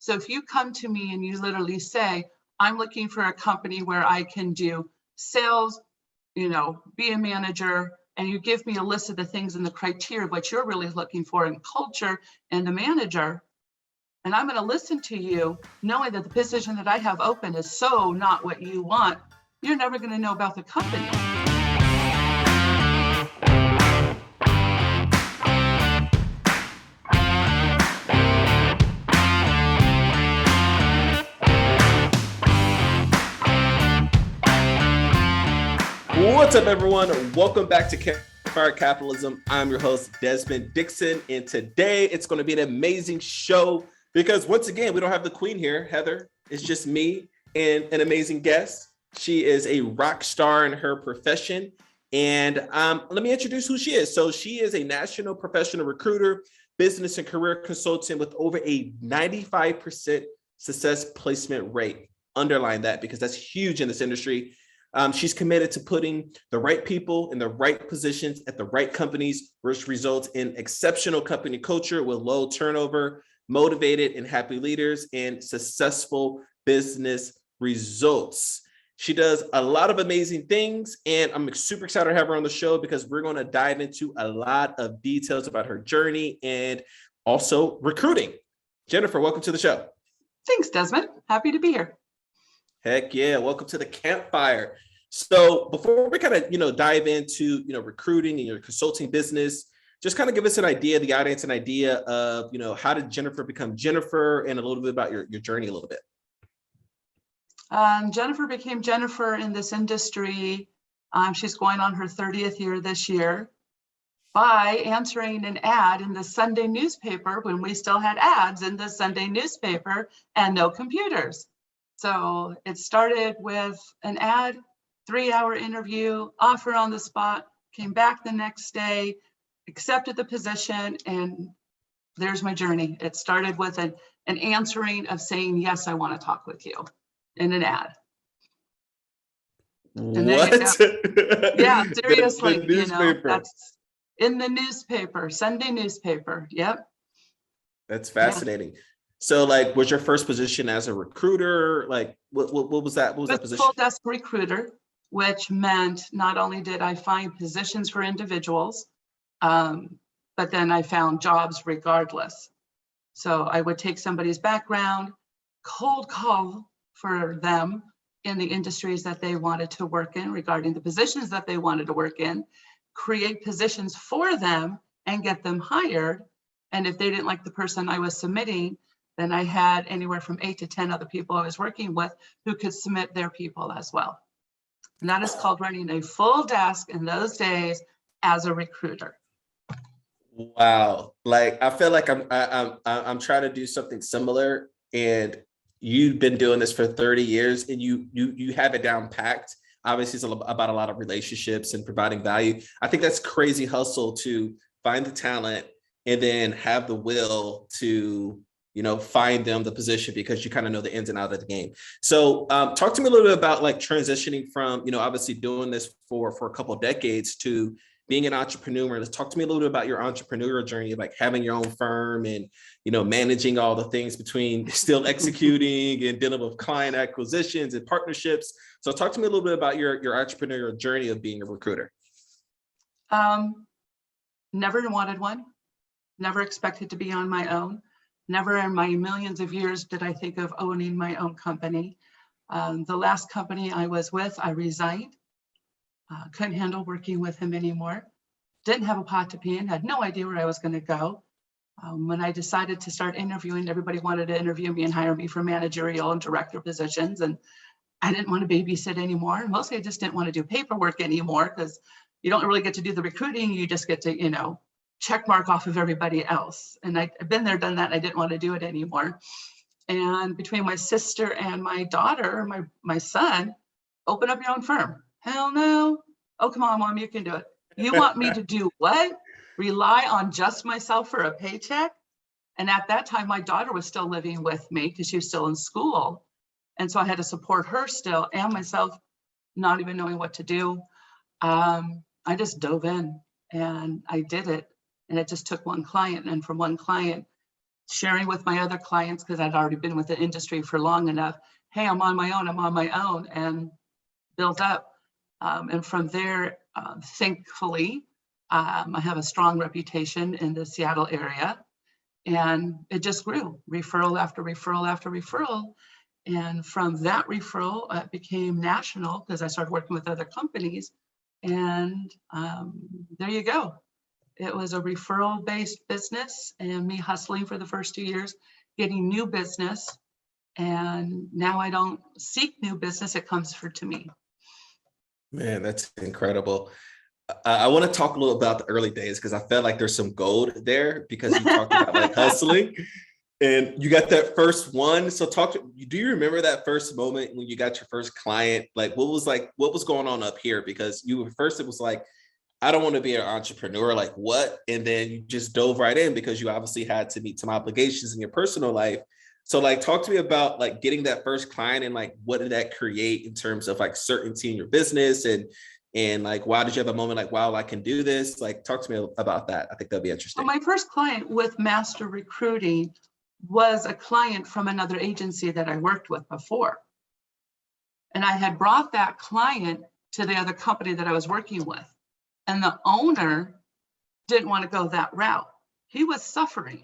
So if you come to me and you literally say, I'm looking for a company where I can do sales, be a manager, and you give me a list of the things and the criteria of what you're really looking for in culture and the manager, and I'm going to listen to you, knowing that the position that I have open is so not what you want, you're never going to know about the company. What's up, everyone? Welcome back to Campfire, Capitalism. I'm your host, Desmond Dixon, and today it's going to be an amazing show because once again, we don't have the queen here, Heather. It's just me and an amazing guest. She is a rock star in her profession, and let me introduce who she is. So she is a national professional recruiter, business and career consultant with over a 95% success placement rate. Underline that because that's huge in this industry. She's committed to putting the right people in the right positions at the right companies, which results in exceptional company culture with low turnover, motivated and happy leaders, and successful business results. She does a lot of amazing things, and I'm super excited to have her on the show because we're going to dive into a lot of details about her journey and also recruiting. Jennifer, welcome to the show. Thanks, Desmond. Happy to be here. Heck yeah. Welcome to the Campfire. So before we kind of, dive into, recruiting and your consulting business, just kind of give us an idea, the audience, an idea of, how did Jennifer become Jennifer and a little bit about your journey a little bit. Jennifer became Jennifer in this industry. She's going on her 30th year this year by answering an ad in the Sunday newspaper when we still had ads in the Sunday newspaper and no computers. So it started with an ad, 3-hour interview, offer on the spot, came back the next day, accepted the position, and there's my journey. It started with an answering of saying, yes, I want to talk with you in an ad. And what? Yeah, seriously, the newspaper. That's in the newspaper, Sunday newspaper. Yep. That's fascinating. Yeah. So was your first position as a recruiter? What was that? What was that position? Full desk recruiter, which meant not only did I find positions for individuals, but then I found jobs regardless. So I would take somebody's background, cold call for them in the industries that they wanted to work in regarding the positions that they wanted to work in, create positions for them and get them hired. And if they didn't like the person I was submitting, then I had anywhere from 8 to 10 other people I was working with who could submit their people as well. And that is called running a full desk in those days as a recruiter. Wow. I feel like I'm trying to do something similar, and you've been doing this for 30 years and you have it down packed. Obviously, it's about a lot of relationships and providing value. I think that's crazy hustle to find the talent and then have the will to find them the position because you kind of know the ins and outs of the game. So talk to me a little bit about transitioning from, obviously doing this for a couple of decades to being an entrepreneur. Let's talk to me a little bit about your entrepreneurial journey of having your own firm and, managing all the things between still executing and dealing with client acquisitions and partnerships. So talk to me a little bit about your entrepreneurial journey of being a recruiter. Never wanted one, never expected to be on my own. Never in my millions of years did I think of owning my own company. The last company I was with, I resigned. Couldn't handle working with him anymore. Didn't have a pot to pee in, had no idea where I was going to go. When I decided to start interviewing, everybody wanted to interview me and hire me for managerial and director positions. And I didn't want to babysit anymore. Mostly I just didn't want to do paperwork anymore because you don't really get to do the recruiting. You just get to, check mark off of everybody else. And I've been there, done that. And I didn't want to do it anymore. And between my sister and my daughter, my son, open up your own firm. Hell no. Oh, come on, Mom, you can do it. You want me to do what? Rely on just myself for a paycheck? And at that time, my daughter was still living with me because she was still in school. And so I had to support her still and myself, not even knowing what to do. I just dove in and I did it. And it just took one client. And from one client, sharing with my other clients, because I'd already been with the industry for long enough. Hey, I'm on my own, and built up. And from there, thankfully, I have a strong reputation in the Seattle area, and it just grew, referral after referral after referral. And from that referral, it became national because I started working with other companies. And there you go. It was a referral-based business, and me hustling for the first 2 years, getting new business. And now I don't seek new business, it comes to me. Man, that's incredible. I want to talk a little about the early days because I felt like there's some gold there because you talked about like hustling and you got that first one. So do you remember that first moment when you got your first client? Like what was going on up here? Because it was like, I don't want to be an entrepreneur, like what? And then you just dove right in because you obviously had to meet some obligations in your personal life. So like, talk to me about like getting that first client and like, what did that create in terms of like certainty in your business and like, why did you have a moment like, wow, I can do this? Like, talk to me about that. I think that'd be interesting. Well, my first client with Master Recruiting was a client from another agency that I worked with before. And I had brought that client to the other company that I was working with. And the owner didn't want to go that route. He was suffering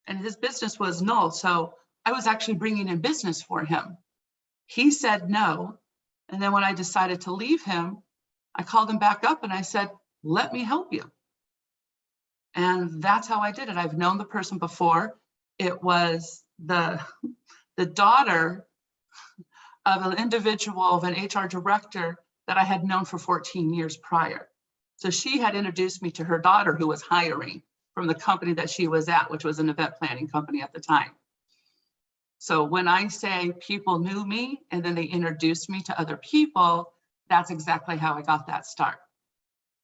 and his business was null. So I was actually bringing in business for him. He said no. And then when I decided to leave him, I called him back up and I said, let me help you. And that's how I did it. I've known the person before. It was the daughter of an individual, of an HR director that I had known for 14 years prior. So she had introduced me to her daughter who was hiring from the company that she was at, which was an event planning company at the time. So when I say people knew me and then they introduced me to other people, that's exactly how I got that start.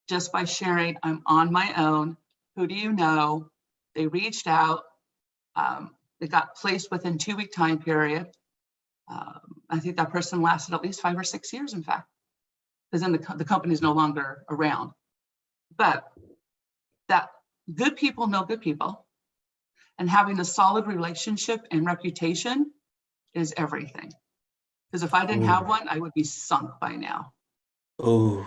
Just by sharing, I'm on my own. Who do you know? They reached out. They got placed within 2-week time period. I think that person lasted at least 5 or 6 years, in fact, because then the company is no longer around. But that good people know good people, and having a solid relationship and reputation is everything. Because if I didn't have one, I would be sunk by now. Oh,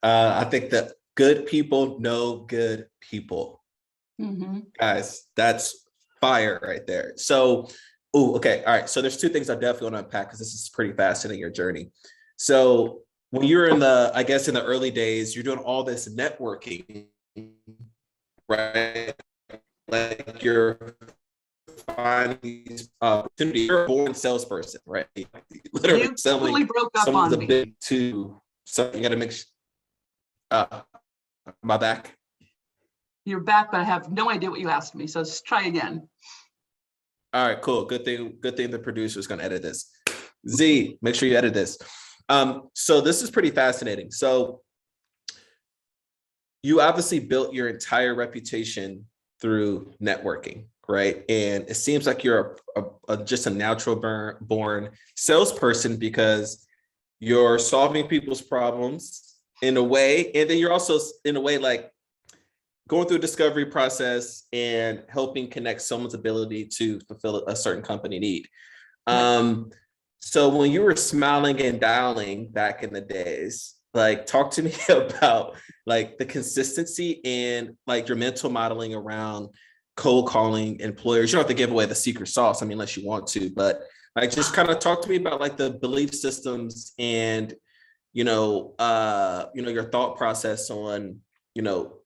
I think that good people know good people. Mm-hmm. Guys, that's fire right there. So, okay. All right. So there's 2 things I definitely want to unpack because this is pretty fascinating, your journey. So when you're in the early days, you're doing all this networking, right? Like you're finding these opportunities. You're a born salesperson, right? Literally you selling. Totally broke up on me. Big to so you got to make sure. My back. You're back, but I have no idea what you asked me. So let's try again. All right, cool. Good thing the producer is going to edit this. Z, make sure you edit this. So this is pretty fascinating. So you obviously built your entire reputation through networking, right? And it seems like you're just a natural born salesperson because you're solving people's problems in a way, and then you're also in a way like going through a discovery process and helping connect someone's ability to fulfill a certain company need. So when you were smiling and dialing back in the days, like talk to me about like the consistency and like your mental modeling around cold calling employers. You don't have to give away the secret sauce, I mean, unless you want to, but like just kind of talk to me about like the belief systems and your thought process on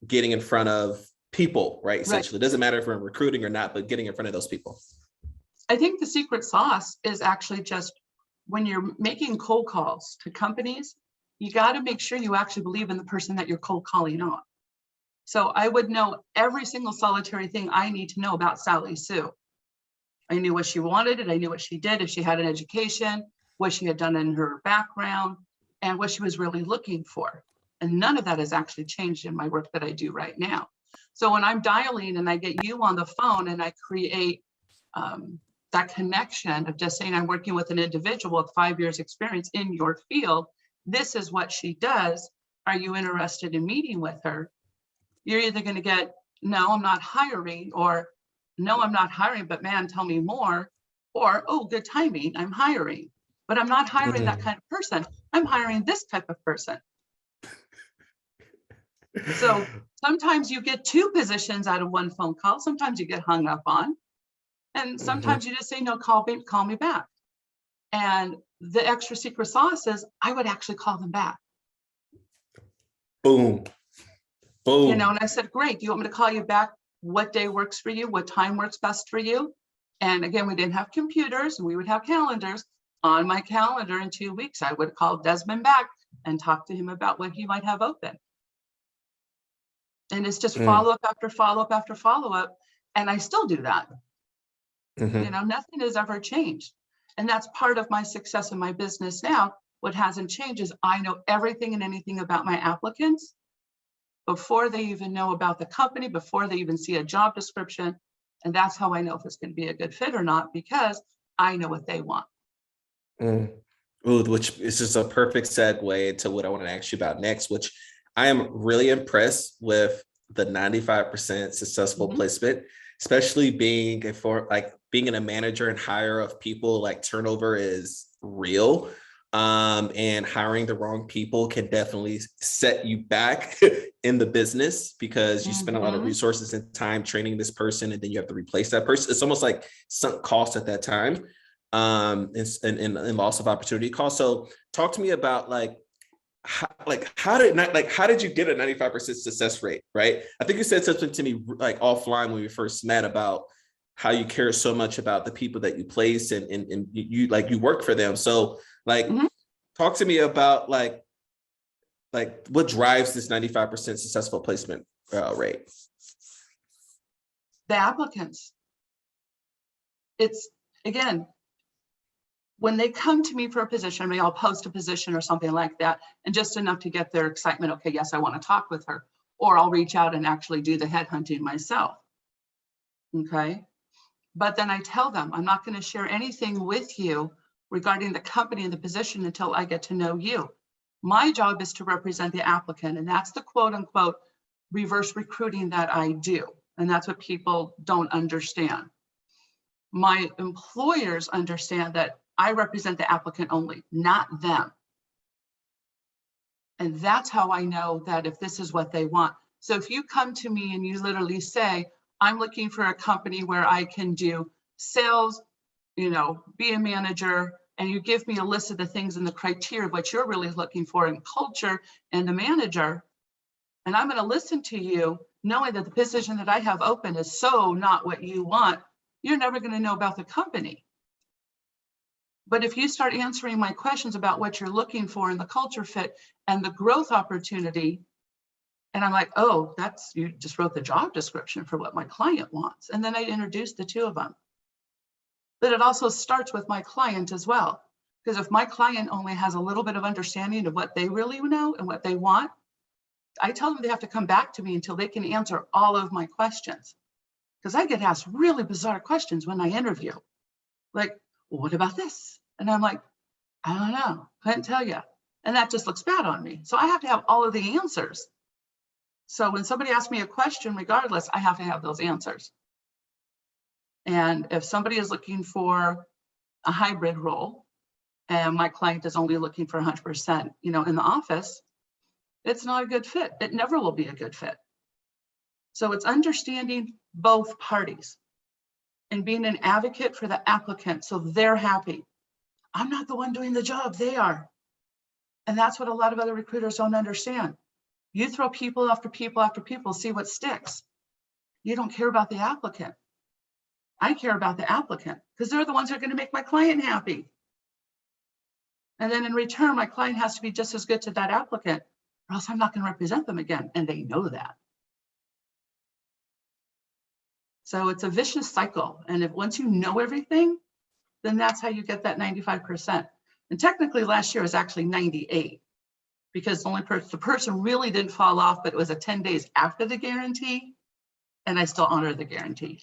getting in front of people, right? Essentially, it doesn't matter if we're in recruiting or not, but getting in front of those people. I think the secret sauce is actually just when you're making cold calls to companies, you got to make sure you actually believe in the person that you're cold calling on. So I would know every single solitary thing I need to know about Sally Sue. I knew what she wanted and I knew what she did, if she had an education, what she had done in her background, and what she was really looking for. And none of that has actually changed in my work that I do right now. So when I'm dialing and I get you on the phone and I create that connection of just saying I'm working with an individual with 5 years experience in your field, this is what she does. Are you interested in meeting with her? You're either going to get, no, I'm not hiring, or no, I'm not hiring, but man, tell me more. Or, oh, good timing, I'm hiring. But I'm not hiring that kind of person. I'm hiring this type of person. So sometimes you get two positions out of one phone call. Sometimes you get hung up on. And sometimes you just say, no, call me back. And the extra secret sauce is I would actually call them back. Boom. Boom. You know, and I said, great. Do you want me to call you back? What day works for you? What time works best for you? And again, we didn't have computers. We would have calendars. On my calendar in 2 weeks, I would call Desmond back and talk to him about what he might have open. And it's just follow up after follow up after follow up. And I still do that. You know, nothing has ever changed. And that's part of my success in my business now. What hasn't changed is I know everything and anything about my applicants before they even know about the company, before they even see a job description. And that's how I know if it's going to be a good fit or not, because I know what they want. Ooh, which is just a perfect segue into what I want to ask you about next, which I am really impressed with the 95% successful placement, especially being being a manager and hire of people. Like, turnover is real. And hiring the wrong people can definitely set you back in the business, because you spend a lot of resources and time training this person, and then you have to replace that person. It's almost like sunk cost at that time, and loss of opportunity cost. So talk to me about how did you get a 95% success rate, right? I think you said something to me like offline when we first met about how you care so much about the people that you place, and you work for them. So talk to me about like what drives this 95% successful placement rate. The applicants. It's, again, when they come to me for a position, I mean, I'll post a position or something like that, and just enough to get their excitement. Okay, yes, I want to talk with her. Or I'll reach out and actually do the headhunting myself. Okay. But then I tell them, I'm not going to share anything with you regarding the company and the position until I get to know you. My job is to represent the applicant, and that's the quote unquote reverse recruiting that I do. And that's what people don't understand. My employers understand that I represent the applicant only, not them. And that's how I know that if this is what they want. So if you come to me and you literally say, I'm looking for a company where I can do sales, you know, be a manager, and you give me a list of the things and the criteria of what you're really looking for in culture and the manager, and I'm going to listen to you knowing that the position that I have open is so not what you want, you're never going to know about the company. But if you start answering my questions about what you're looking for in the culture fit and the growth opportunity, and I'm like, oh, you just wrote the job description for what my client wants. And then I introduce the two of them. But it also starts with my client as well. Because if my client only has a little bit of understanding of what they really know and what they want, I tell them they have to come back to me until they can answer all of my questions. Because I get asked really bizarre questions when I interview. Like, well, what about this? And I'm like, I don't know, couldn't tell you. And that just looks bad on me. So I have to have all of the answers. So when somebody asks me a question, regardless, I have to have those answers. And if somebody is looking for a hybrid role and my client is only looking for 100%, you know, in the office, it's not a good fit. It never will be a good fit. So it's understanding both parties and being an advocate for the applicant so they're happy. I'm not the one doing the job, they are. And that's what a lot of other recruiters don't understand. You throw people after people after people, see what sticks. You don't care about the applicant. I care about the applicant because they're the ones who are going to make my client happy. And then in return, my client has to be just as good to that applicant, or else I'm not going to represent them again. And they know that. So it's a vicious cycle. And if once you know everything, then that's how you get that 95%. And technically last year was actually 98 because the person really didn't fall off, but it was a 10 days after the guarantee. And I still honor the guarantee.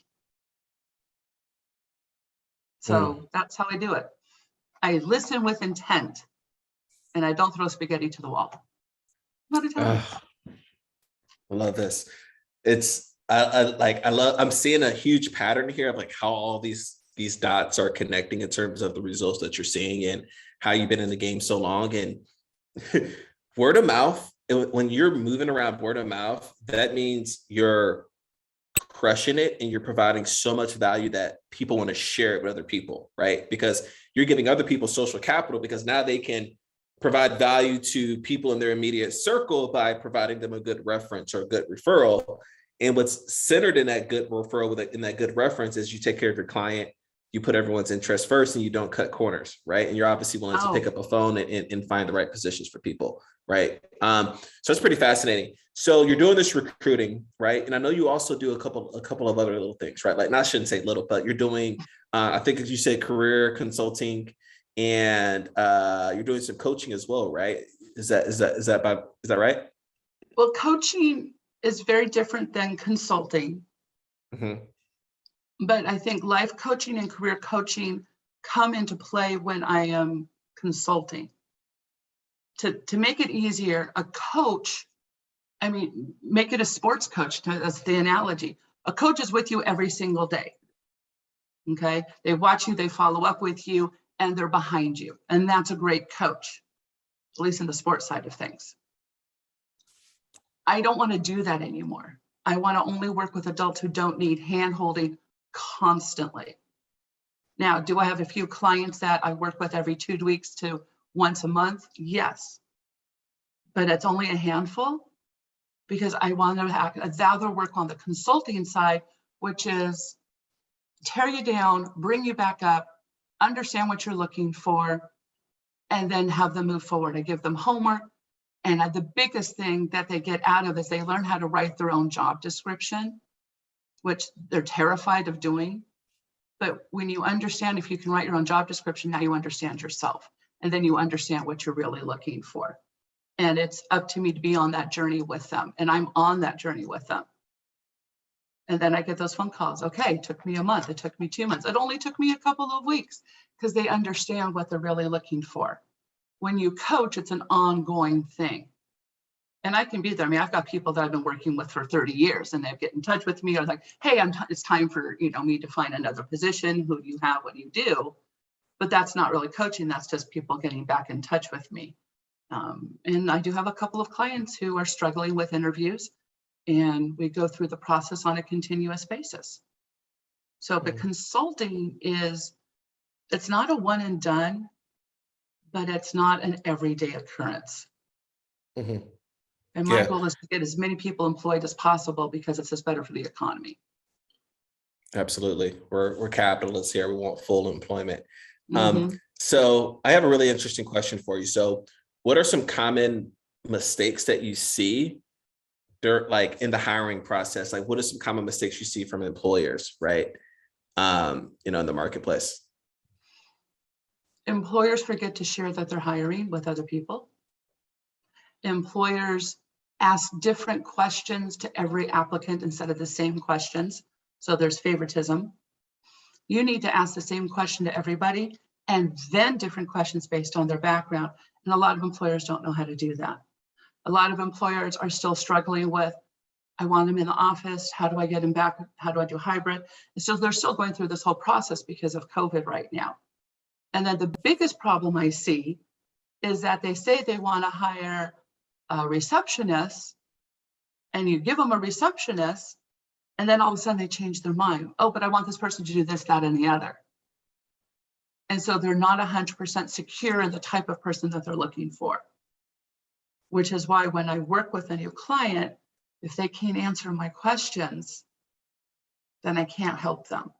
So that's how I do it. I listen with intent and I don't throw spaghetti to the wall. Not a time. I love this. It's I'm seeing a huge pattern here of like how all these dots are connecting in terms of the results that you're seeing and how you've been in the game so long. And word of mouth, when you're moving around word of mouth, that means you're crushing it and you're providing so much value that people want to share it with other people, right? Because you're giving other people social capital, because now they can provide value to people in their immediate circle by providing them a good reference or a good referral. And what's centered in that good referral, in that good reference, is you take care of your client, you put everyone's interest first, and you don't cut corners, right? And you're obviously willing to pick up a phone and find the right positions for people, right? So it's pretty fascinating. So you're doing this recruiting, right? And I know you also do a couple of other little things, right? Like, I shouldn't say little, but you're doing, I think as you said, career consulting, and you're doing some coaching as well, right? Is that right? Well, coaching is very different than consulting. Mm-hmm. But I think life coaching and career coaching come into play when I am consulting. To make it easier, a coach, I mean, make it a sports coach, that's the analogy. A coach is with you every single day, okay? They watch you, they follow up with you, and they're behind you. And that's a great coach, at least in the sports side of things. I don't want to do that anymore. I want to only work with adults who don't need hand-holding constantly. Now, do I have a few clients that I work with every 2 weeks to once a month? Yes. But it's only a handful, because I want to rather work on the consulting side, which is tear you down, bring you back up, understand what you're looking for, and then have them move forward. I give them homework. And the biggest thing that they get out of is they learn how to write their own job description, which they're terrified of doing. But when you understand, if you can write your own job description, now you understand yourself. And then you understand what you're really looking for. And it's up to me to be on that journey with them. And I'm on that journey with them. And then I get those phone calls. Okay, it took me a month. It took me 2 months. It only took me a couple of weeks, because they understand what they're really looking for. When you coach, it's an ongoing thing. And I can be there. I mean, I've got people that I've been working with for 30 years, and they get in touch with me. Or like, hey, it's time for me to find another position. Who do you have? What do you do? But that's not really coaching. That's just people getting back in touch with me. And I do have a couple of clients who are struggling with interviews, and we go through the process on a continuous basis. So, but consulting it's not a one and done, but it's not an everyday occurrence. Mm-hmm. And my goal is to get as many people employed as possible, because it's just better for the economy. Absolutely. We're capitalists here. We want full employment. Mm-hmm. So I have a really interesting question for you. So what are some common mistakes that you see like in the hiring process? Like, what are some common mistakes you see from employers, right? In the marketplace? Employers forget to share that they're hiring with other people. Employers ask different questions to every applicant instead of the same questions. So there's favoritism. You need to ask the same question to everybody, and then different questions based on their background. And a lot of employers don't know how to do that. A lot of employers are still struggling with, I want them in the office. How do I get them back? How do I do hybrid? And so they're still going through this whole process because of COVID right now. And then the biggest problem I see is that they say they want to hire a receptionist, and you give them a receptionist, and then all of a sudden they change their mind. Oh, but I want this person to do this, that, and the other. And so they're not 100% secure in the type of person that they're looking for, which is why when I work with a new client, if they can't answer my questions, then I can't help them.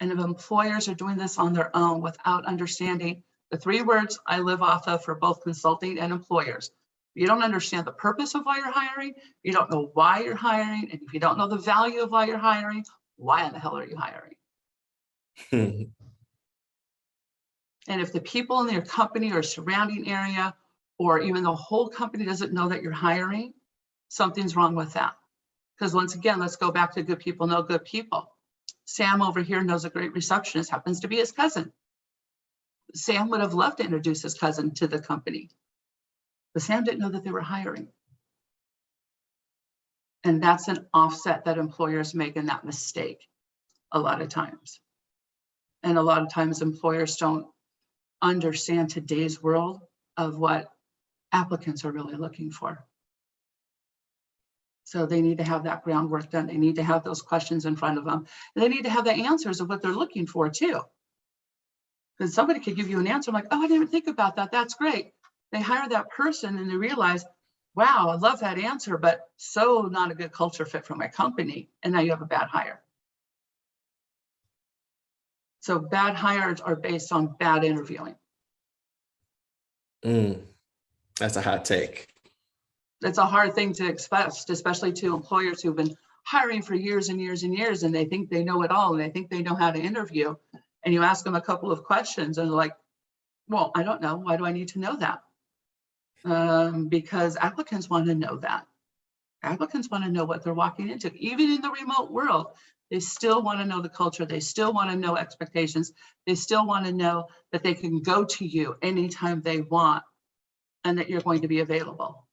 And if employers are doing this on their own without understanding the 3 words I live off of for both consulting and employers, you don't understand the purpose of why you're hiring, you don't know why you're hiring, and if you don't know the value of why you're hiring, why in the hell are you hiring? And if the people in your company or surrounding area, or even the whole company doesn't know that you're hiring, something's wrong with that. Because once again, let's go back to good people know good people. Sam over here knows a great receptionist, happens to be his cousin. Sam would have loved to introduce his cousin to the company, but Sam didn't know that they were hiring. And that's an offset that employers make in that mistake a lot of times. And a lot of times employers don't understand today's world of what applicants are really looking for. So they need to have that groundwork done. They need to have those questions in front of them. And they need to have the answers of what they're looking for too. Because somebody could give you an answer like, oh, I didn't even think about that. That's great. They hire that person and they realize, wow, I love that answer, but so not a good culture fit for my company. And now you have a bad hire. So bad hires are based on bad interviewing. That's a hot take. It's a hard thing to express, especially to employers who've been hiring for years and years and years, and they think they know it all, and they think they know how to interview. And you ask them a couple of questions, and they're like, well, I don't know. Why do I need to know that? Because applicants want to know that. Applicants want to know what they're walking into. Even in the remote world, they still want to know the culture. They still want to know expectations. They still want to know that they can go to you anytime they want and that you're going to be available.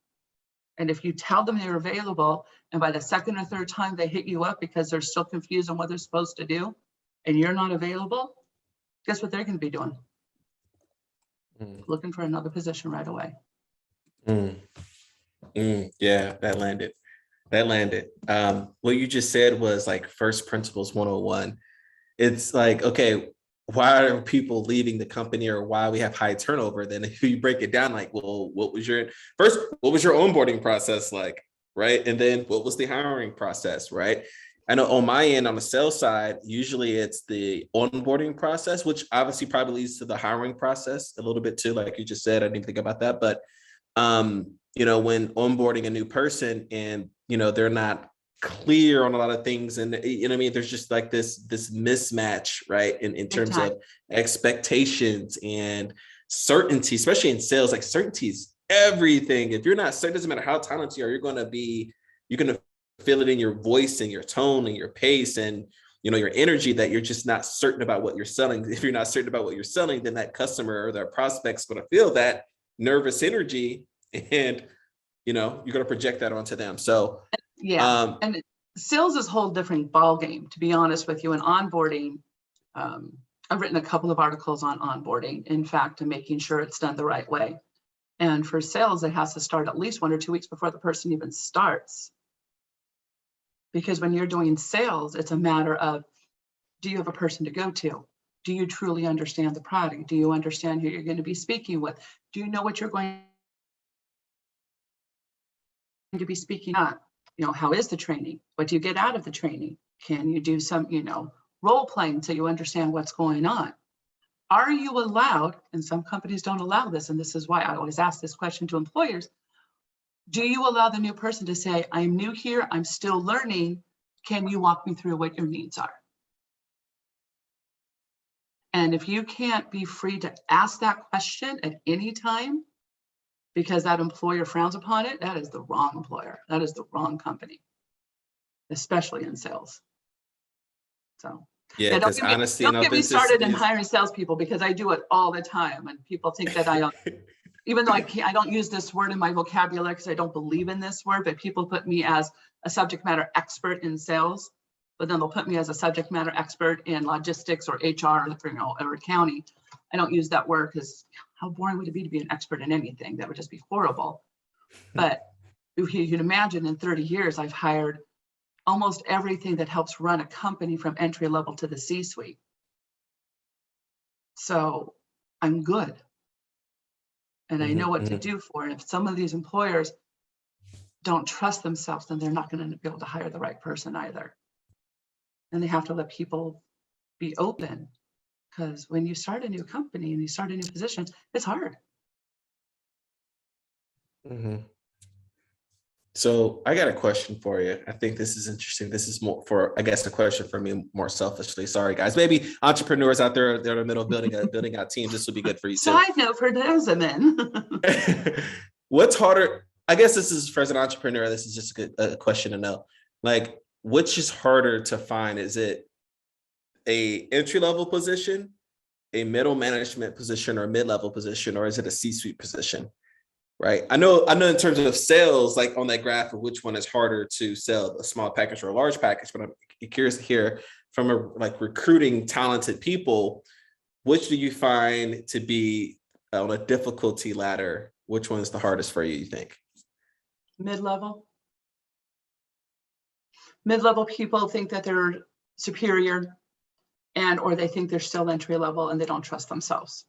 And if you tell them they're available, and by the second or third time they hit you up because they're still confused on what they're supposed to do, and you're not available, guess what they're going to be doing? Looking for another position right away. Yeah, that landed. What you just said was like first principles 101. It's like, okay, why are people leaving the company, or why we have high turnover? Then if you break it down, like, well, what was your onboarding process like, right? And then what was the hiring process, right? I know on my end, on the sales side, usually it's the onboarding process, which obviously probably leads to the hiring process a little bit too, like you just said. I didn't think about that, but when onboarding a new person and they're not clear on a lot of things, and there's just like this mismatch, right, in terms of expectations and certainty, especially in sales. Like, certainty is everything. If you're not certain, it doesn't matter how talented you are, you're going to feel it in your voice and your tone and your pace and your energy, that you're just not certain about what you're selling. If you're not certain about what you're selling, then that customer or their prospect's going to feel that nervous energy, and you're going to project that onto them. So and sales is a whole different ball game, to be honest with you. And onboarding, I've written a couple of articles on onboarding, in fact, and making sure it's done the right way. And for sales, it has to start at least 1 or 2 weeks before the person even starts. Because when you're doing sales, it's a matter of, do you have a person to go to? Do you truly understand the product? Do you understand who you're going to be speaking with? Do you know what you're going to be speaking on? How is the training? What do you get out of the training? Can you do some, role playing so you understand what's going on? Are you allowed, and some companies don't allow this, and this is why I always ask this question to employers, do you allow the new person to say, I'm new here, I'm still learning, can you walk me through what your needs are? And if you can't be free to ask that question at any time, because that employer frowns upon it, that is the wrong employer. That is the wrong company, especially in sales. So yeah, because honesty and don't get me started in hiring salespeople, because I do it all the time, and people think that I don't. Even though I don't use this word in my vocabulary because I don't believe in this word, but people put me as a subject matter expert in sales, but then they'll put me as a subject matter expert in logistics or HR or accounting. I don't use that word because how boring would it be to be an expert in anything? That would just be horrible. But you can imagine, in 30 years, I've hired almost everything that helps run a company from entry level to the C-suite. So I'm good. And I know what to do for it. If some of these employers don't trust themselves, then they're not going to be able to hire the right person either. And they have to let people be open, because when you start a new company and you start a new position, it's hard. So I got a question for you. I think this is interesting. This is more for, I guess, a question for me more selfishly. Sorry, guys. Maybe entrepreneurs out there, they're in the middle of building out teams. This would be good for you too. Side note for Desmond. What's harder? I guess this is, for as an entrepreneur, this is just a question to know. Like, which is harder to find? Is it a entry-level position, a middle management position, or a mid-level position, or is it a C-suite position? Right. I know in terms of sales, like on that graph of which one is harder to sell, a small package or a large package, but I'm curious to hear from recruiting talented people, which do you find to be on a difficulty ladder? Which one is the hardest for you think? Mid-level. Mid-level people think that they're superior or they think they're still entry level and they don't trust themselves.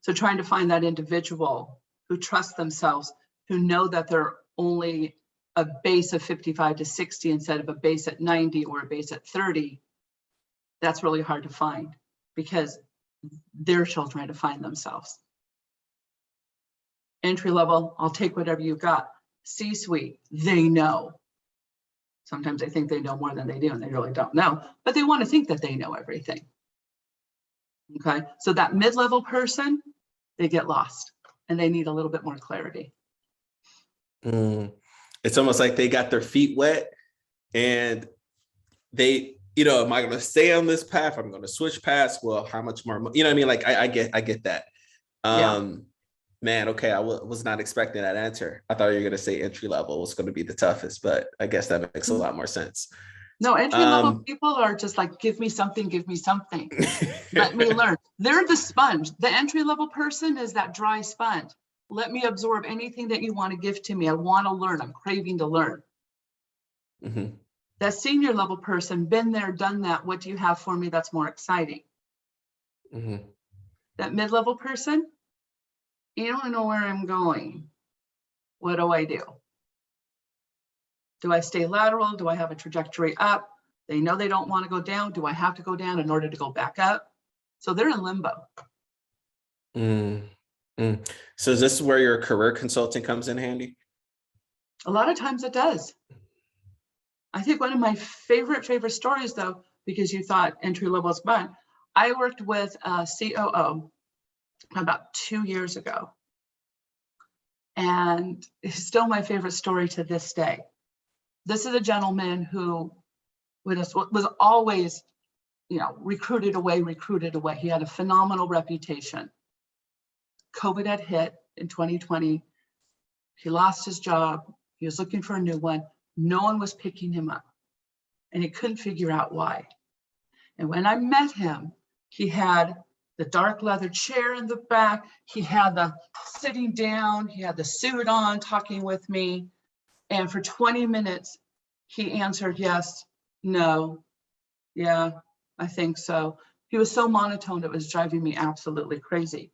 So trying to find that individual who trust themselves, who know that they're only a base of 55 to 60 instead of a base at 90 or a base at 30, that's really hard to find because they're still trying to find themselves. Entry level, I'll take whatever you got. C-suite, they know. Sometimes they think they know more than they do and they really don't know, but they want to think that they know everything. Okay, so that mid-level person, they get lost and they need a little bit more clarity. It's almost like they got their feet wet and they, am I going to stay on this path? I'm going to switch paths. Well, how much more, you know what I mean? Like, I get that. Man, okay, I was not expecting that answer. I thought you were going to say entry level was going to be the toughest, but I guess that makes a lot more sense. No, entry level people are just like, give me something. Let me learn. They're the sponge. The entry level person is that dry sponge. Let me absorb anything that you want to give to me. I want to learn. I'm craving to learn. Mm-hmm. That senior level person, been there, done that. What do you have for me that's more exciting? Mm-hmm. That mid-level person, you don't know where I'm going. What do I do? Do I stay lateral? Do I have a trajectory up? They know they don't want to go down. Do I have to go down in order to go back up? So they're in limbo. So is this where your career consulting comes in handy? A lot of times it does. I think one of my favorite stories, though, because you thought entry level is fun, I worked with a COO about 2 years ago. And it's still my favorite story to this day. This is a gentleman who was always, recruited away. He had a phenomenal reputation. COVID had hit in 2020. He lost his job. He was looking for a new one. No one was picking him up. And he couldn't figure out why. And when I met him, he had the dark leather chair in the back. He had the sitting down. He had the suit on, talking with me. And for 20 minutes, he answered yes, no, yeah, I think so. He was so monotone, it was driving me absolutely crazy.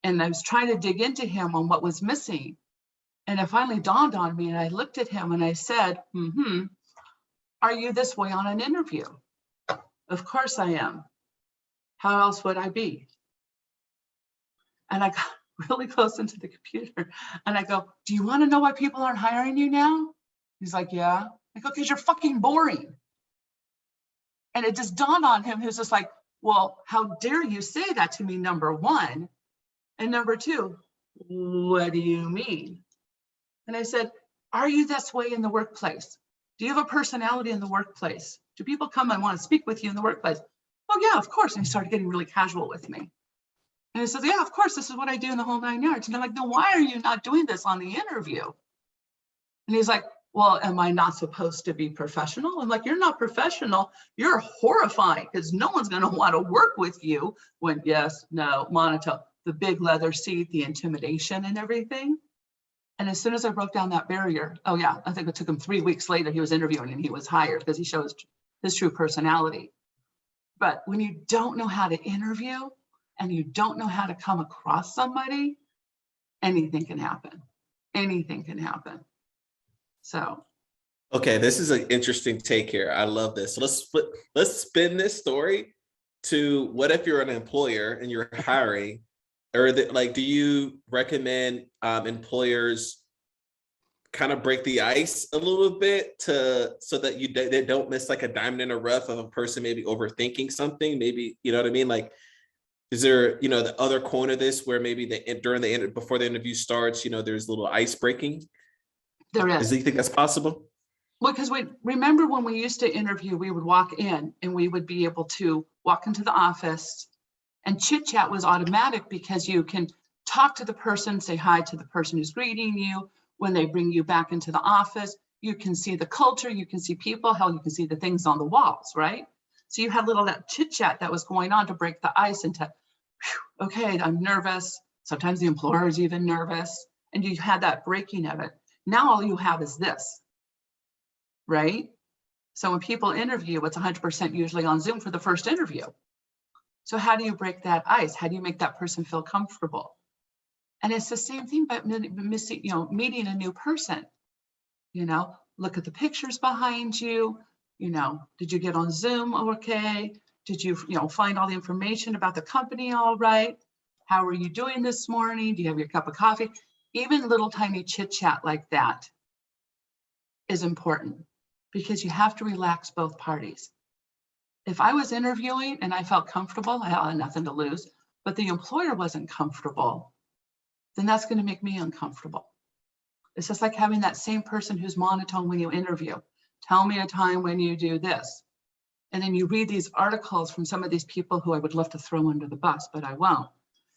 And I was trying to dig into him on what was missing. And it finally dawned on me, and I looked at him and I said, are you this way on an interview? Of course I am. How else would I be? And I got really close into the computer and I go, do you want to know why people aren't hiring you now? He's like, yeah. I go, because you're fucking boring. And it just dawned on him. He was just like, well, how dare you say that to me, number one. And number two, what do you mean? And I said, are you this way in the workplace? Do you have a personality in the workplace? Do people come and want to speak with you in the workplace? Oh, yeah, of course. And he started getting really casual with me. And he says, yeah, of course, this is what I do in the whole 9 yards. And I'm like, then why are you not doing this on the interview? And he's like, well, am I not supposed to be professional? I'm like, you're not professional. You're horrifying because no one's going to want to work with you when yes, no, monotone, the big leather seat, the intimidation and everything. And as soon as I broke down that barrier, oh yeah, I think it took him 3 weeks later, he was interviewing and he was hired because he shows his true personality. But when you don't know how to interview and you don't know how to come across somebody, anything can happen. Anything can happen. So. Okay, this is an interesting take here. I love this. So let's spin this story to what if you're an employer and you're hiring, or do you recommend employers kind of break the ice a little bit so that they don't miss like a diamond in the rough of a person maybe overthinking something? Maybe, you know what I mean? Like, is there, the other corner of this where maybe before the interview starts, there's a little ice breaking? There is. Do you think that's possible? Well, because we remember when we used to interview, we would walk in and we would be able to walk into the office and chit chat was automatic because you can talk to the person, say hi to the person who's greeting you. When they bring you back into the office, you can see the culture, you can see people, hell, you can see the things on the walls, right? So you had little that chit chat that was going on to break the ice into, okay, I'm nervous. Sometimes the employer is even nervous, and you had that breaking of it. Now all you have is this, right? So when people interview, it's 100% usually on Zoom for the first interview. So how do you break that ice? How do you make that person feel comfortable? And it's the same thing, but meeting a new person. Look at the pictures behind you. Did you get on Zoom okay? Did you, find all the information about the company all right? How are you doing this morning? Do you have your cup of coffee? Even little tiny chit chat like that is important, because you have to relax both parties. If I was interviewing and I felt comfortable, I had nothing to lose, but the employer wasn't comfortable, then that's going to make me uncomfortable. It's just like having that same person who's monotone when you interview. Tell me a time when you do this. And then you read these articles from some of these people who I would love to throw under the bus, but I won't.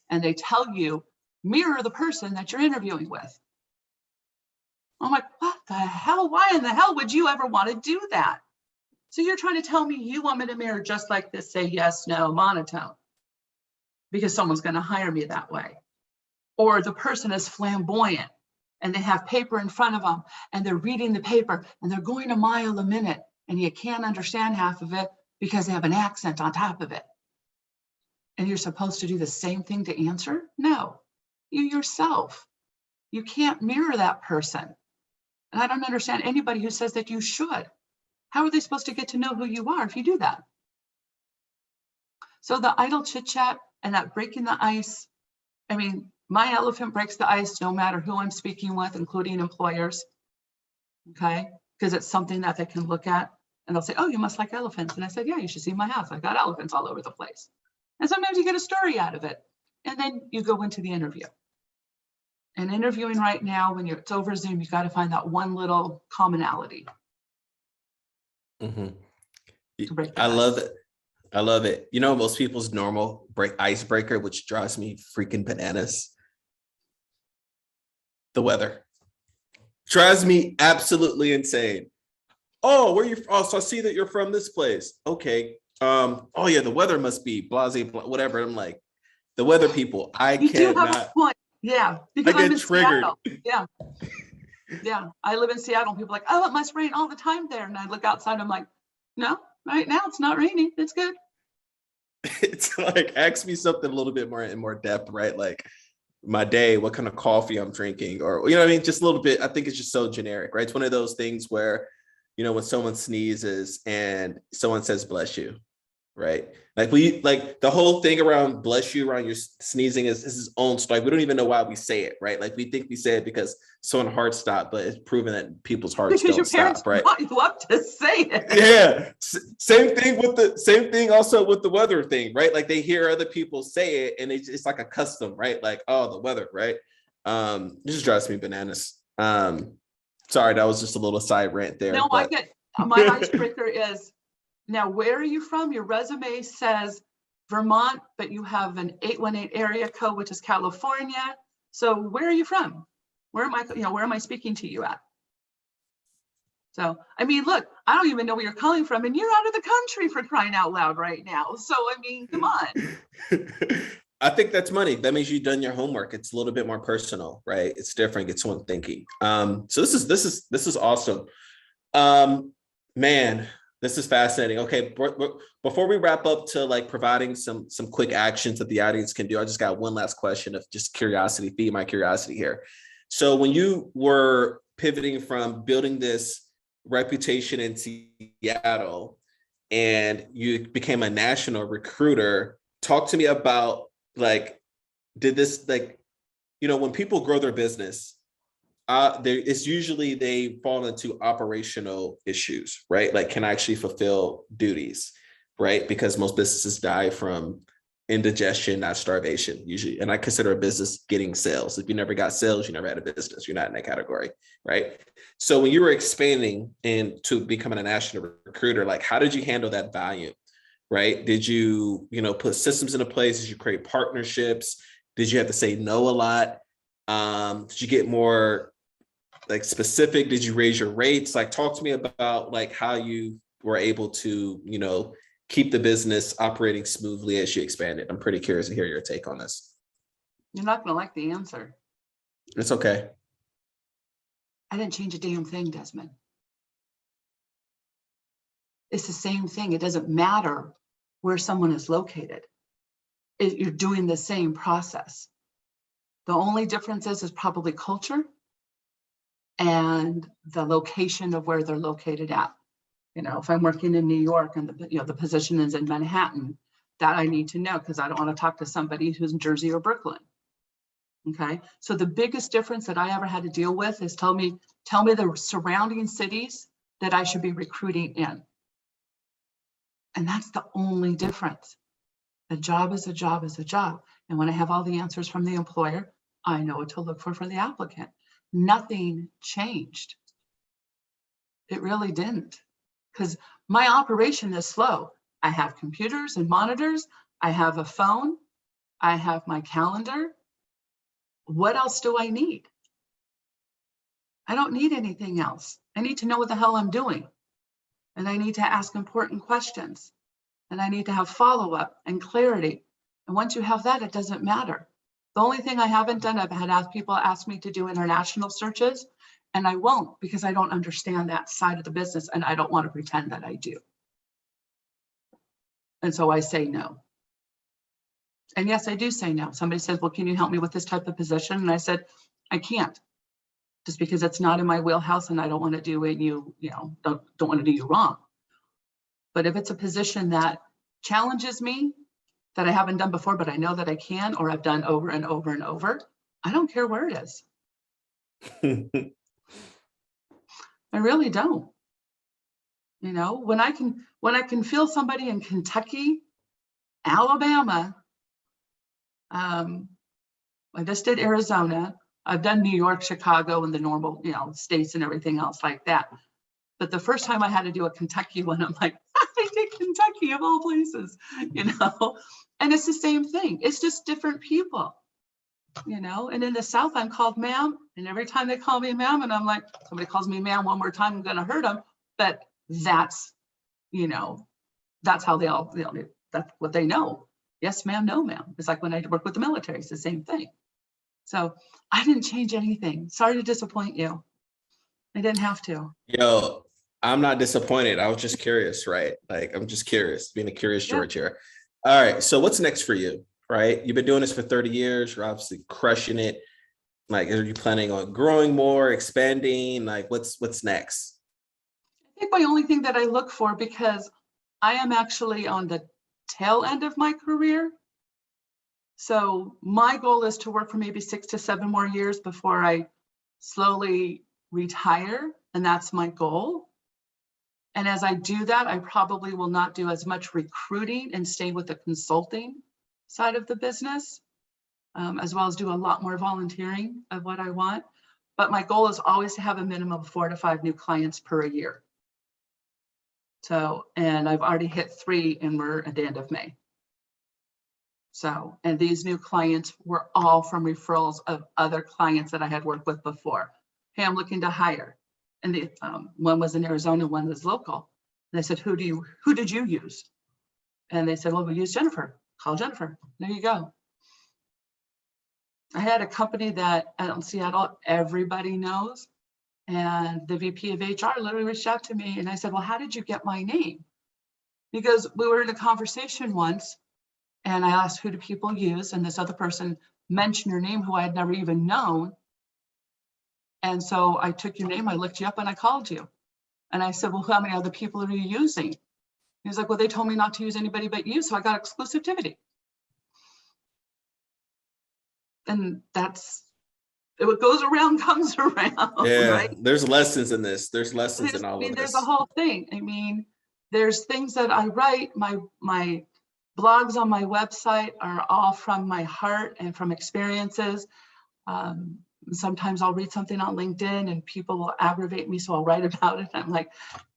And they tell you, mirror the person that you're interviewing with. I'm like, what the hell? Why in the hell would you ever want to do that? So you're trying to tell me you want me to mirror just like this, say yes, no, monotone, because someone's going to hire me that way. Or the person is flamboyant and they have paper in front of them and they're reading the paper and they're going a mile a minute and you can't understand half of it because they have an accent on top of it. And you're supposed to do the same thing to answer? No, you yourself. You can't mirror that person. And I don't understand anybody who says that you should. How are they supposed to get to know who you are if you do that? So the idle chit chat and that breaking the ice, I mean, my elephant breaks the ice no matter who I'm speaking with, including employers, okay? Because it's something that they can look at and they'll say, oh, you must like elephants. And I said, yeah, you should see my house. I got elephants all over the place. And sometimes you get a story out of it. And then you go into the interview. And interviewing right now, when it's over Zoom, you got to find that one little commonality. Mm-hmm. To break the I ice. love it. I love it. Most people's normal icebreaker, which drives me freaking bananas. The weather drives me absolutely insane. Oh, where you? Oh, so I see that you're from this place. Okay. Oh yeah, the weather must be blase, whatever. I'm like, the weather people. You do have a point. Yeah, because I I'm get in triggered. Seattle. Yeah. I live in Seattle. People are like, oh, it must rain all the time there. And I look outside. I'm like, no, right now it's not raining. It's good. It's like, ask me something a little bit more in more depth, right? Like my day, what kind of coffee I'm drinking, or what I mean? Just a little bit. I think it's just so generic, right? It's one of those things where, when someone sneezes and someone says bless you, right? Like the whole thing around bless you around your sneezing is its own story. We don't even know why we say it, right? Like we think we say it because someone's heart stopped, but it's proven that people's hearts Because don't your parents stop, right? brought you up to say it. Yeah. Same thing also with the weather thing, right? Like they hear other people say it and it's like a custom, right? Like, oh, the weather, right? It just drives me bananas. Sorry, that was just a little side rant there. No, but... I get, my icebreaker is, now where are you from? Your resume says Vermont, but you have an 818 area code, which is California. So where are you from? Where am I speaking to you at? So, I mean, look, I don't even know where you're calling from and you're out of the country for crying out loud right now. So, I mean, come on. I think that's money. That means you've done your homework. It's a little bit more personal, right? It's different. It's someone thinking. So this is awesome. Man, this is fascinating. Okay, before we wrap up to like providing some quick actions that the audience can do, I just got one last question of just curiosity, feed my curiosity here. So when you were pivoting from building this reputation in Seattle and you became a national recruiter, talk to me about like, did this like, when people grow their business, it's usually they fall into operational issues, right? Like, can I actually fulfill duties, right? Because most businesses die from indigestion, not starvation, usually. And I consider a business getting sales. If you never got sales, you never had a business. You're not in that category, right? So when you were expanding into becoming a national recruiter, like, how did you handle that volume, right? Did you, put systems into place? Did you create partnerships? Did you have to say no a lot? Did you get more like specific? Did you raise your rates? Like, talk to me about like how you were able to, you know, keep the business operating smoothly as you expanded. I'm pretty curious to hear your take on this. You're not going to like the answer. It's okay. I didn't change a damn thing, Desmond. It's the same thing. It doesn't matter where someone is located. You're doing the same process. The only difference is probably culture and the location of where they're located at. You know, if I'm working in New York and the position is in Manhattan, that I need to know because I don't want to talk to somebody who's in Jersey or Brooklyn. Okay, so the biggest difference that I ever had to deal with is tell me the surrounding cities that I should be recruiting in. And that's the only difference. A job is a job is a job. And when I have all the answers from the employer, I know what to look for the applicant. Nothing changed. It really didn't. Because my operation is slow. I have computers and monitors. I have a phone. I have my calendar. What else do I need? I don't need anything else. I need to know what the hell I'm doing. And I need to ask important questions. And I need to have follow-up and clarity. And once you have that, it doesn't matter. The only thing I haven't done, I've had people ask me to do international searches, and I won't because I don't understand that side of the business and I don't want to pretend that I do. And so I say no. And yes, I do say no. Somebody says, well, can you help me with this type of position? And I said, I can't, just because it's not in my wheelhouse and I don't want to do it. Don't want to do you wrong. But if it's a position that challenges me, that I haven't done before, but I know that I can, or I've done over and over and over, I don't care where it is. I really don't. You know, when I can feel somebody in Kentucky, Alabama, I just did Arizona. I've done New York, Chicago, and the normal, states and everything else like that. But the first time I had to do a Kentucky one, I'm like, I did Kentucky of all places, and it's the same thing. It's just different people, and in the South, I'm called ma'am. And every time they call me ma'am, and I'm like, somebody calls me ma'am one more time, I'm going to hurt them. But that's how they all, that's what they know. Yes, ma'am, no, ma'am. It's like when I work with the military, it's the same thing. So I didn't change anything. Sorry to disappoint you. I didn't have to. Yo, I'm not disappointed. I was just curious, right? Like, I'm just curious, being a curious George here. All right. So what's next for you, right? You've been doing this for 30 years. You're obviously crushing it. Like, are you planning on growing more, expanding? Like, what's next? I think my only thing that I look for, because I am actually on the tail end of my career. So my goal is to work for maybe 6 to 7 more years before I slowly retire. And that's my goal. And as I do that, I probably will not do as much recruiting and stay with the consulting side of the business, as well as do a lot more volunteering of what I want. But my goal is always to have a minimum of 4 to 5 new clients per year. So, and I've already hit 3 and we're at the end of May. So, and these new clients were all from referrals of other clients that I had worked with before. Hey, I'm looking to hire. And the one was in Arizona, one was local. And I said, who did you use? And they said, well, we used Jennifer. Call Jennifer. There you go. I had a company that out in Seattle, everybody knows. And the VP of HR literally reached out to me and I said, well, how did you get my name? Because we were in a conversation once and I asked, who do people use? And this other person mentioned your name, who I had never even known. And so I took your name, I looked you up and I called you. And I said, well, how many other people are you using? He was like, well, they told me not to use anybody but you. So I got exclusivity. And that's, what goes around comes around. Yeah, right? There's lessons in this. There's lessons in all of this. There's a whole thing. I mean, there's things that I write, my blogs on my website are all from my heart and from experiences. Sometimes I'll read something on LinkedIn and people will aggravate me, so I'll write about it. I'm like,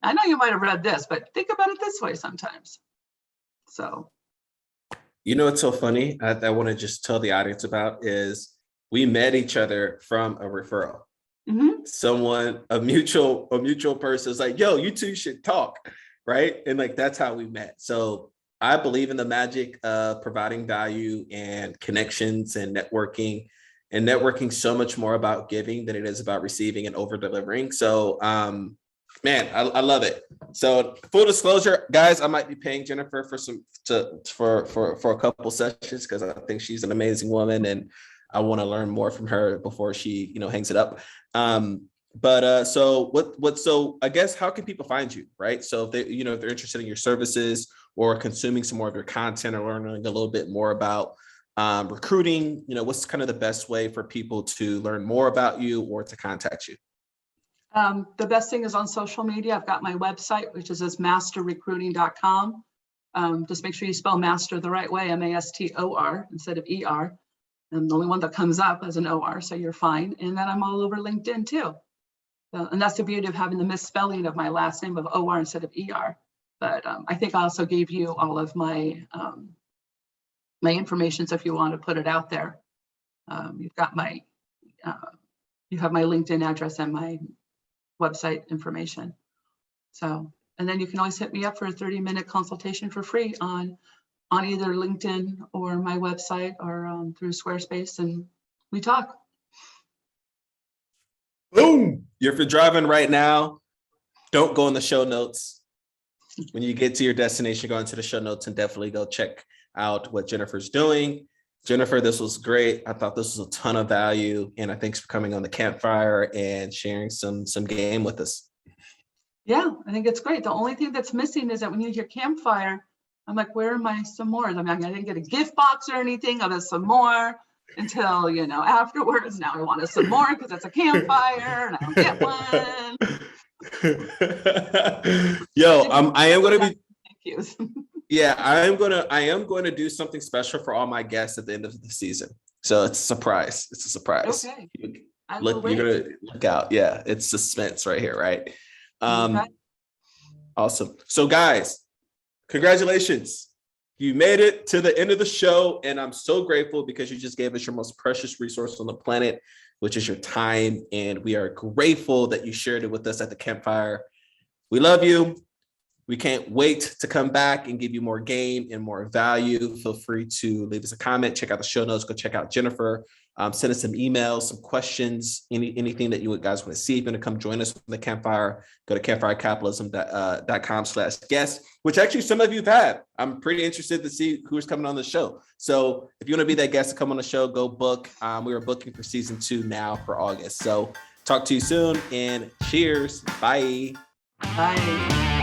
I know you might have read this, but think about it this way sometimes. So. You know what's so funny? I want to just tell the audience about is we met each other from a referral. Mm-hmm. Someone, a mutual person is like, yo, you two should talk, right? And like that's how we met. So I believe in the magic of providing value and connections and networking so much more about giving than it is about receiving and over delivering. So man, I love it. So full disclosure, guys, I might be paying Jennifer for a couple sessions because I think she's an amazing woman and I want to learn more from her before she, hangs it up. So I guess how can people find you, right? So if they, if they're interested in your services or consuming some more of your content or learning a little bit more about recruiting, what's kind of the best way for people to learn more about you or to contact you? The best thing is on social media. I've got my website, which is mastorrecruiting.com. Just make sure you spell master the right way, M-A-S-T-O-R instead of E-R. I'm the only one that comes up as an O-R, so you're fine. And then I'm all over LinkedIn too. And that's the beauty of having the misspelling of my last name of O-R instead of E-R. But I think I also gave you all of my my information, so if you want to put it out there, you've got my, you have my LinkedIn address and my website information. So, and then you can always hit me up for a 30-minute consultation for free on either LinkedIn or my website or through Squarespace, and we talk. Boom. If you're driving right now, don't go in the show notes. When you get to your destination, go into the show notes and definitely go check out what Jennifer's doing. Jennifer, this was great. I thought this was a ton of value, and thanks for coming on the Campfire and sharing some game with us. Yeah, I think it's great. The only thing that's missing is that when you hear Campfire, I'm like, where are my some more? I mean, I didn't get a gift box or anything of a some more until, afterwards. Now I want a some more because it's a campfire and I don't get one. Yo, I am going to be. Thank you. Yeah, I am going to do something special for all my guests at the end of the season. So it's a surprise. It's a surprise. Okay. You're going to look out. Yeah, it's suspense right here, right? Okay. Awesome. So guys, congratulations. You made it to the end of the show, and I'm so grateful because you just gave us your most precious resource on the planet, which is your time, and we are grateful that you shared it with us at the Campfire. We love you. We can't wait to come back and give you more game and more value. Feel free to leave us a comment, check out the show notes, go check out Jennifer, send us some emails, some questions, anything that you guys want to see. If you're going to come join us on the Campfire, go to campfirecapitalism.com/guest, which actually some of you have had. I'm pretty interested to see who's coming on the show. So if you want to be that guest to come on the show, go book. We are booking for season 2 now for August. So talk to you soon and cheers. Bye. Bye.